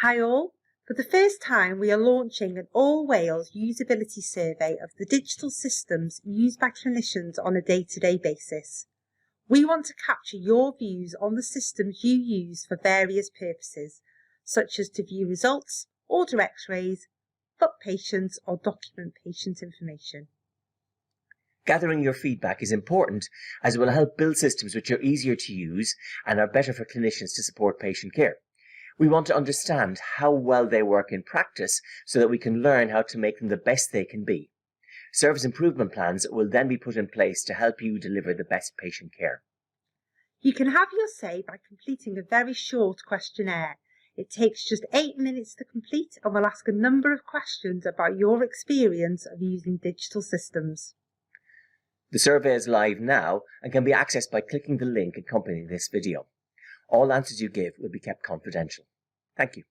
Hi all, for the first time we are launching an all-Wales usability survey of the digital systems used by clinicians on a day-to-day basis. We want to capture your views on the systems you use for various purposes, such as to view results, order x-rays, book patients or document patient information. Gathering your feedback is important as it will help build systems which are easier to use and are better for clinicians to support patient care. We want to understand how well they work in practice so that we can learn how to make them the best they can be. Service improvement plans will then be put in place to help you deliver the best patient care. You can have your say by completing a very short questionnaire. It takes just 8 minutes to complete and will ask a number of questions about your experience of using digital systems. The survey is live now and can be accessed by clicking the link accompanying this video. All answers you give will be kept confidential. Thank you.